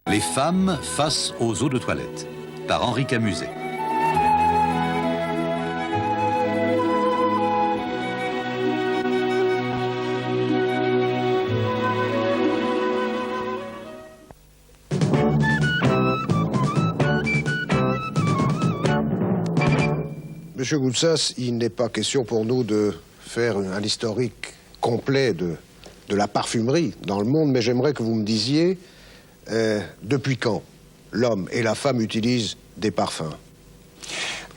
Les femmes face aux eaux de toilette, par Henri Camuset. Monsieur Goudsas, il n'est pas question pour nous de faire un historique complet de la parfumerie dans le monde, mais j'aimerais que vous me disiez depuis quand l'homme et la femme utilisent des parfums.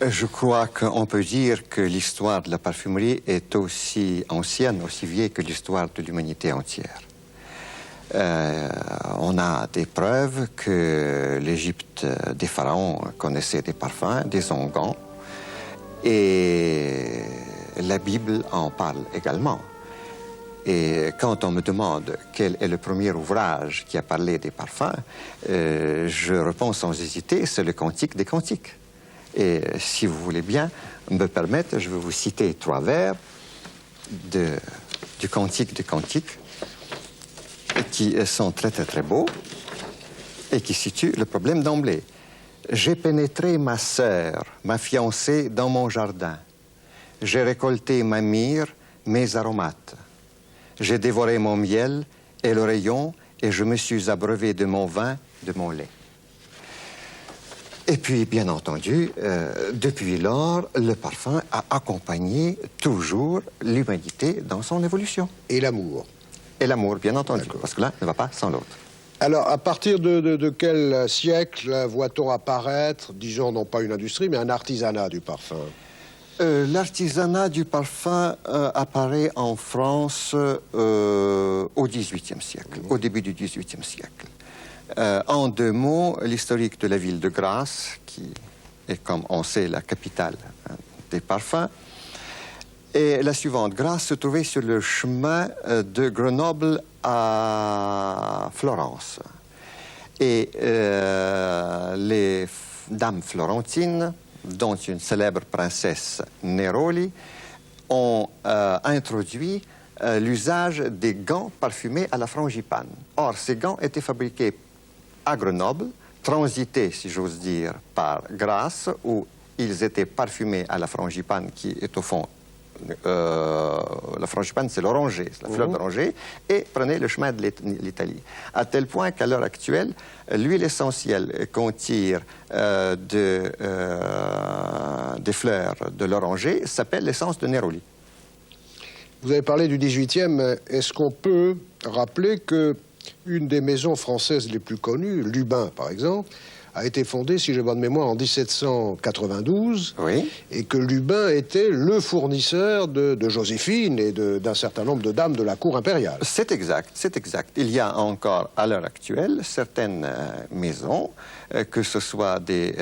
Je crois qu'on peut dire que l'histoire de la parfumerie est aussi ancienne, aussi vieille que l'histoire de l'humanité entière. On a des preuves que l'Égypte des pharaons connaissait des parfums, des onguents, et la Bible en parle également. Et quand on me demande quel est le premier ouvrage qui a parlé des parfums, je réponds sans hésiter, c'est le Cantique des Cantiques. Et si vous voulez bien me permettre, je vais vous citer 3 vers du Cantique des Cantiques qui sont très beaux et qui situent le problème d'emblée. J'ai pénétré ma sœur, ma fiancée, dans mon jardin. J'ai récolté ma myrrhe, mes aromates. J'ai dévoré mon miel et le rayon, et je me suis abreuvé de mon vin, de mon lait. Et puis, bien entendu, depuis lors, le parfum a accompagné toujours l'humanité dans son évolution. Et l'amour. Et l'amour, bien entendu, parce que l'un ne va pas sans l'autre. Alors, à partir de quel siècle voit-on apparaître, disons, non pas une industrie, mais un artisanat du parfum? L'artisanat du parfum apparaît en France au XVIIIe siècle, au début du XVIIIe siècle. En 2 mots, l'historique de la ville de Grasse, qui est, comme on sait, la capitale des parfums, est la suivante. Grasse se trouvait sur le chemin de Grenoble à Florence. Et les dames florentines, dont une célèbre princesse Neroli, ont introduit l'usage des gants parfumés à la frangipane. Or, ces gants étaient fabriqués à Grenoble, transités, si j'ose dire, par Grasse, où ils étaient parfumés à la frangipane, qui est au fond... la frangipane, c'est l'oranger, c'est la fleur d'oranger, et prenaient le chemin de l'Italie. À tel point qu'à l'heure actuelle, l'huile essentielle qu'on tire des fleurs de l'oranger s'appelle l'essence de Neroli. Vous avez parlé du 18e. Est-ce qu'on peut rappeler qu'une des maisons françaises les plus connues, Lubin par exemple, a été fondée, si j'ai bonne mémoire, en 1792, oui. Et que Lubin était le fournisseur de Joséphine et d'un certain nombre de dames de la cour impériale. C'est exact, c'est exact. Il y a encore, à l'heure actuelle, certaines maisons, que ce soit des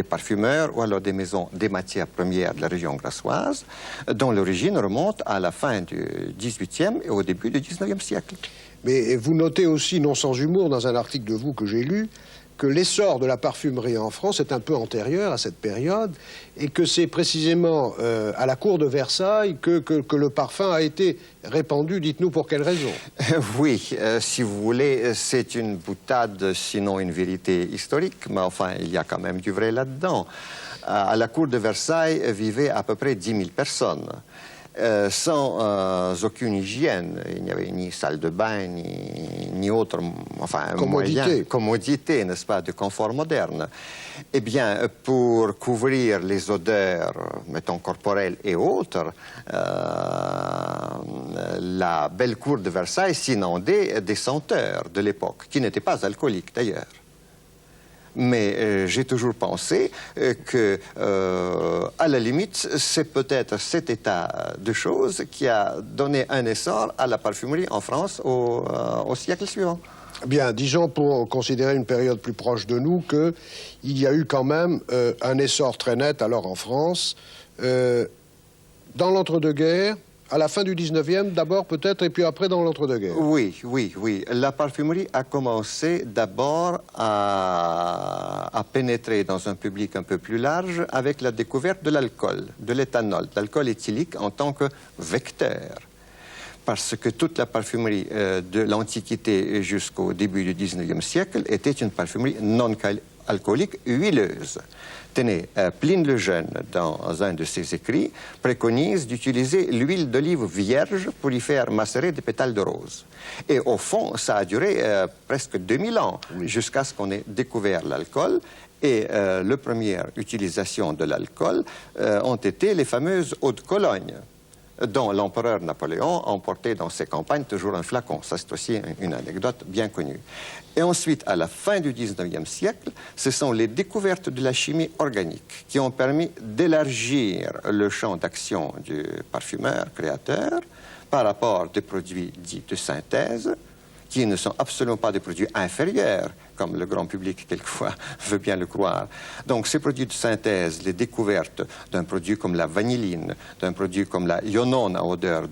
parfumeurs ou alors des maisons des matières premières de la région grassoise, dont l'origine remonte à la fin du XVIIIe et au début du XIXe siècle. Mais vous notez aussi, non sans humour, dans un article de vous que j'ai lu, que l'essor de la parfumerie en France est un peu antérieur à cette période et que c'est précisément à la cour de Versailles que le parfum a été répandu. Dites-nous pour quelle raison? Oui, si vous voulez, c'est une boutade, sinon une vérité historique, mais enfin, il y a quand même du vrai là-dedans. À la cour de Versailles vivaient à peu près 10 000 personnes. Sans aucune hygiène. Il n'y avait ni salle de bain, ni autre commodité, n'est-ce pas, de confort moderne. Eh bien, pour couvrir les odeurs, mettons, corporelles et autres, la belle cour de Versailles s'inondait des senteurs de l'époque, qui n'étaient pas alcooliques d'ailleurs. Mais j'ai toujours pensé que, à la limite, c'est peut-être cet état de choses qui a donné un essor à la parfumerie en France au siècle suivant. Bien, disons, pour considérer une période plus proche de nous, qu'il y a eu quand même un essor très net, alors en France, dans l'entre-deux-guerres, à la fin du 19e, d'abord peut-être, et puis après dans l'entre-deux-guerres. Oui. La parfumerie a commencé d'abord à pénétrer dans un public un peu plus large avec la découverte de l'alcool, de l'éthanol, de l'alcool éthylique en tant que vecteur. parce que toute la parfumerie de l'Antiquité jusqu'au début du 19e siècle était une parfumerie non alcoolique huileuse. Tenez, Pline le Jeune, dans un de ses écrits, préconise d'utiliser l'huile d'olive vierge pour y faire macérer des pétales de rose. Et au fond, ça a duré presque 2000 ans, jusqu'à ce qu'on ait découvert l'alcool. Et la première utilisation de l'alcool ont été les fameuses eaux de Cologne, dont l'empereur Napoléon emportait dans ses campagnes toujours un flacon. Ça, c'est aussi une anecdote bien connue. Et ensuite, à la fin du 19e siècle, ce sont les découvertes de la chimie organique qui ont permis d'élargir le champ d'action du parfumeur créateur par rapport à des produits dits de synthèse, qui ne sont absolument pas des produits inférieurs, comme le grand public, quelquefois, veut bien le croire. Donc, ces produits de synthèse, les découvertes d'un produit comme la vanilline, d'un produit comme la ionone à odeur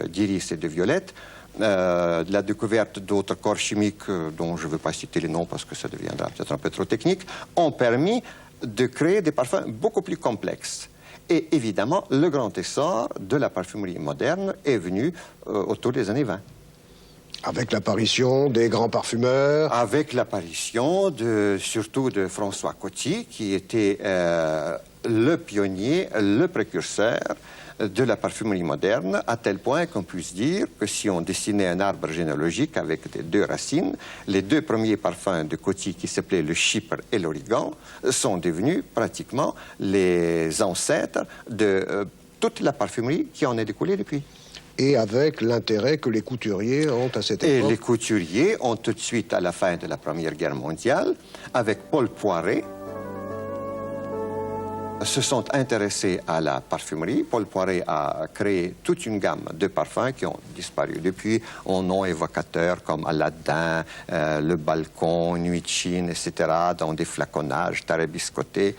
d'iris et de violette, la découverte d'autres corps chimiques dont je ne veux pas citer les noms parce que ça deviendra peut-être un peu trop technique, ont permis de créer des parfums beaucoup plus complexes. Et évidemment, le grand essor de la parfumerie moderne est venu autour des années 20. Avec l'apparition des grands parfumeurs. Avec l'apparition surtout de François Coty, qui était le pionnier, le précurseur de la parfumerie moderne, à tel point qu'on puisse dire que si on dessinait un arbre généalogique avec les deux racines, les deux premiers parfums de Coty, qui s'appelaient le chypre et l'origan, sont devenus pratiquement les ancêtres de toute la parfumerie qui en est découlée depuis. Et avec l'intérêt que les couturiers ont à cette époque. Et les couturiers ont tout de suite, à la fin de la Première Guerre mondiale, avec Paul Poiret, se sont intéressés à la parfumerie. Paul Poiret a créé toute une gamme de parfums qui ont disparu depuis, en noms évocateurs comme Aladdin, le Balcon, Nuit de Chine, etc., dans des flaconnages tarabiscotés.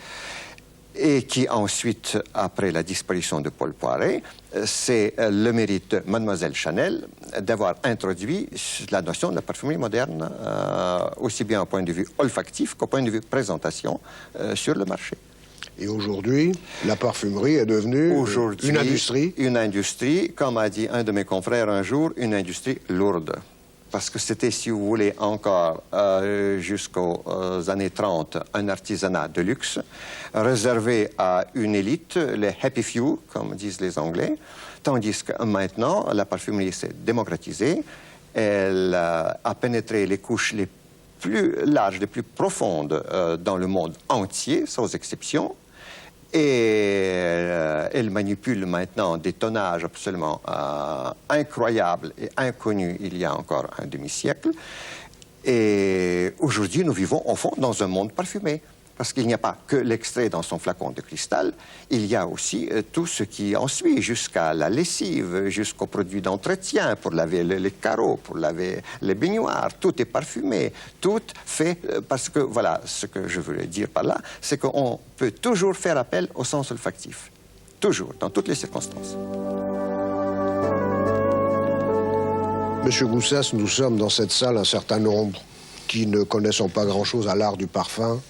Et qui ensuite, après la disparition de Paul Poiret, c'est le mérite de Mademoiselle Chanel d'avoir introduit la notion de la parfumerie moderne, aussi bien au point de vue olfactif qu'au point de vue présentation sur le marché. Et aujourd'hui, la parfumerie est devenue une industrie. Une industrie, comme a dit un de mes confrères un jour, une industrie lourde. Parce que c'était, si vous voulez, encore jusqu'aux années 30, un artisanat de luxe, réservé à une élite, les happy few, comme disent les Anglais, tandis que maintenant, la parfumerie s'est démocratisée, elle a pénétré les couches les plus larges, les plus profondes dans le monde entier, sans exception, et elle manipule maintenant des tonnages absolument incroyables et inconnus il y a encore un demi-siècle. Et aujourd'hui, nous vivons au fond dans un monde parfumé. Parce qu'il n'y a pas que l'extrait dans son flacon de cristal, il y a aussi tout ce qui en suit, jusqu'à la lessive, jusqu'aux produits d'entretien, pour laver les carreaux, pour laver les baignoires. Tout est parfumé, tout fait, parce que, voilà, ce que je voulais dire par là, c'est qu'on peut toujours faire appel au sens olfactif. Toujours, dans toutes les circonstances. Monsieur Goussas, nous sommes dans cette salle un certain nombre qui ne connaissent pas grand-chose à l'art du parfum.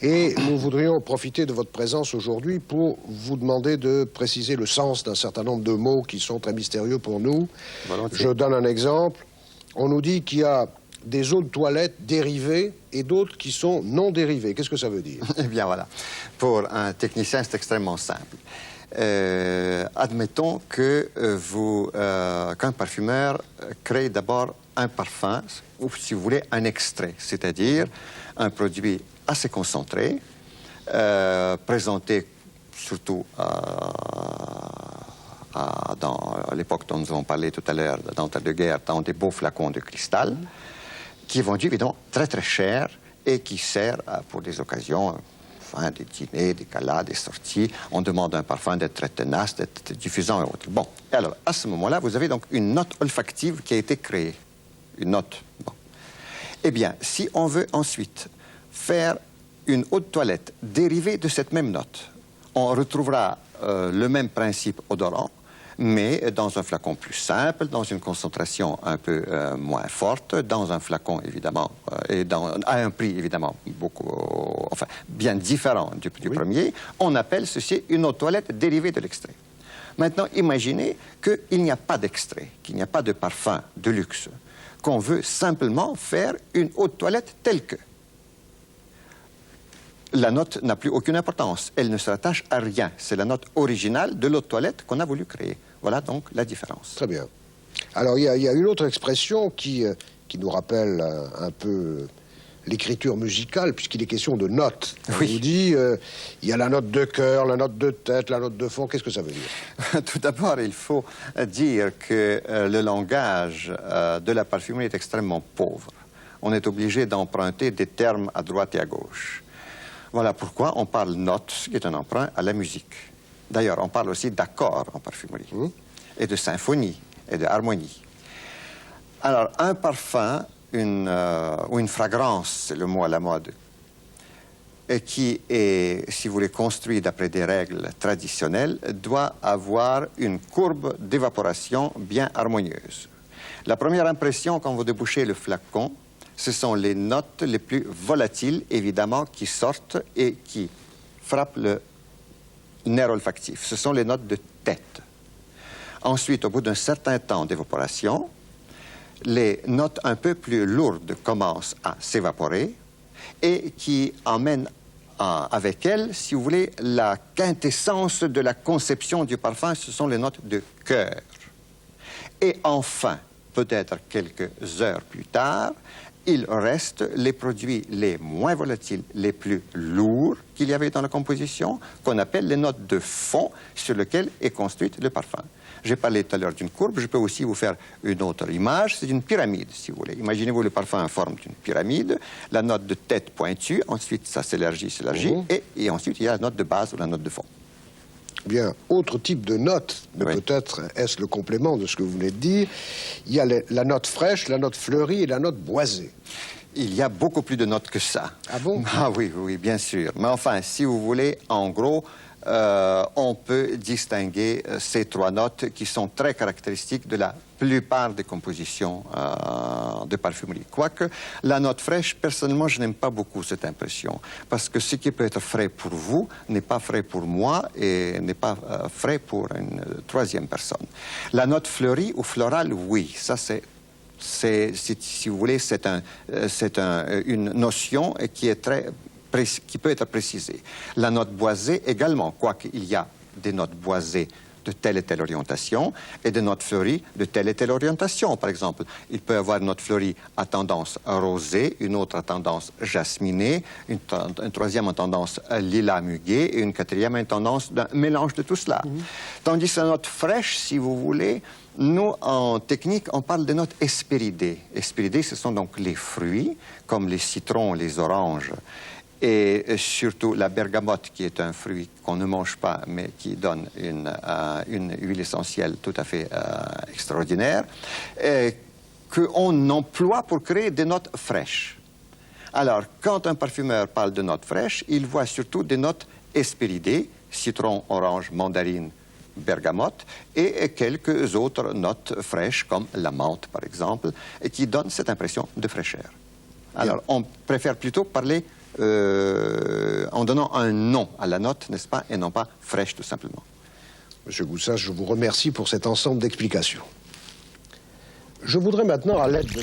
Et nous voudrions profiter de votre présence aujourd'hui pour vous demander de préciser le sens d'un certain nombre de mots qui sont très mystérieux pour nous. Volontiers. Je donne un exemple. On nous dit qu'il y a des eaux de toilette dérivées et d'autres qui sont non dérivées. Qu'est-ce que ça veut dire? Eh bien voilà, pour un technicien c'est extrêmement simple. Admettons que qu'un parfumeur crée d'abord un parfum, ou si vous voulez un extrait, c'est-à-dire un produit assez concentré, présenté surtout dans l'époque dont nous avons parlé tout à l'heure, d'entre-deux-guerres, dans des beaux flacons de cristal, qui est vendu évidemment très très cher et qui sert pour des occasions, enfin, des dîners, des galas, des sorties. On demande un parfum d'être très tenace, d'être diffusant et autres. Bon, alors à ce moment-là, vous avez donc une note olfactive qui a été créée. Une note. Bon. Eh bien, si on veut ensuite faire une eau de toilette dérivée de cette même note, on retrouvera le même principe odorant, mais dans un flacon plus simple, dans une concentration un peu moins forte, dans un flacon évidemment, et à un prix évidemment bien différent du premier. On appelle ceci une eau de toilette dérivée de l'extrait. Maintenant, imaginez qu'il n'y a pas d'extrait, qu'il n'y a pas de parfum de luxe, qu'on veut simplement faire une eau de toilette telle que. La note n'a plus aucune importance, elle ne se rattache à rien. C'est la note originale de l'eau de toilette qu'on a voulu créer. Voilà donc la différence. Très bien. Alors, il y a une autre expression qui nous rappelle un peu l'écriture musicale, puisqu'il est question de notes. On Oui. vous dit, il y a la note de cœur, la note de tête, la note de fond. Qu'est-ce que ça veut dire? Tout d'abord, il faut dire que le langage de la parfumerie est extrêmement pauvre. On est obligé d'emprunter des termes à droite et à gauche. Voilà pourquoi on parle notes, qui est un emprunt à la musique. D'ailleurs, on parle aussi d'accords en parfumerie, et de symphonie, et de harmonie. Alors, un parfum, ou une fragrance, c'est le mot à la mode, et qui est, si vous voulez, construit d'après des règles traditionnelles, doit avoir une courbe d'évaporation bien harmonieuse. La première impression, quand vous débouchez le flacon, ce sont les notes les plus volatiles, évidemment, qui sortent et qui frappent le nerf olfactif. Ce sont les notes de tête. Ensuite, au bout d'un certain temps d'évaporation, les notes un peu plus lourdes commencent à s'évaporer et qui emmènent avec elles, si vous voulez, la quintessence de la conception du parfum, ce sont les notes de cœur. Et enfin, peut-être quelques heures plus tard, il reste les produits les moins volatiles, les plus lourds qu'il y avait dans la composition, qu'on appelle les notes de fond sur lesquelles est construite le parfum. J'ai parlé tout à l'heure d'une courbe, je peux aussi vous faire une autre image, c'est une pyramide, si vous voulez. Imaginez-vous le parfum en forme d'une pyramide, la note de tête pointue, ensuite ça s'élargit, et ensuite il y a la note de base ou la note de fond. Bien, autre type de note, mais Oui. peut-être est-ce le complément de ce que vous venez de dire, il y a la note fraîche, la note fleurie et la note boisée. Il y a beaucoup plus de notes que ça. Ah bon? Ah oui, oui, bien sûr. Mais enfin, si vous voulez, en gros, on peut distinguer ces trois notes qui sont très caractéristiques de la plupart des compositions de parfumerie. Quoique, la note fraîche, personnellement, je n'aime pas beaucoup cette impression. Parce que ce qui peut être frais pour vous n'est pas frais pour moi et n'est pas frais pour une troisième personne. La note fleurie ou florale, oui, ça c'est si vous voulez, c'est une notion qui est qui peut être précisée. La note boisée également, quoique il y a des notes boisées de telle et telle orientation et des notes fleuries de telle et telle orientation. Par exemple, il peut y avoir une note fleurie à tendance rosée, une autre à tendance jasminée, une troisième à tendance lilas muguet et une quatrième à une tendance d'un mélange de tout cela. Tandis que la note fraîche, si vous voulez, nous, en technique, on parle des notes hespéridées. Hespéridées, ce sont donc les fruits, comme les citrons, les oranges, et surtout la bergamote, qui est un fruit qu'on ne mange pas, mais qui donne une huile essentielle tout à fait extraordinaire, qu'on emploie pour créer des notes fraîches. Alors, quand un parfumeur parle de notes fraîches, il voit surtout des notes hespéridées, citron, orange, mandarine, bergamote, et quelques autres notes fraîches, comme la menthe, par exemple, et qui donnent cette impression de fraîcheur. Alors, on préfère plutôt parler en donnant un nom à la note, n'est-ce pas, et non pas fraîche, tout simplement. Monsieur Goussas, je vous remercie pour cet ensemble d'explications. Je voudrais maintenant, à l'aide de...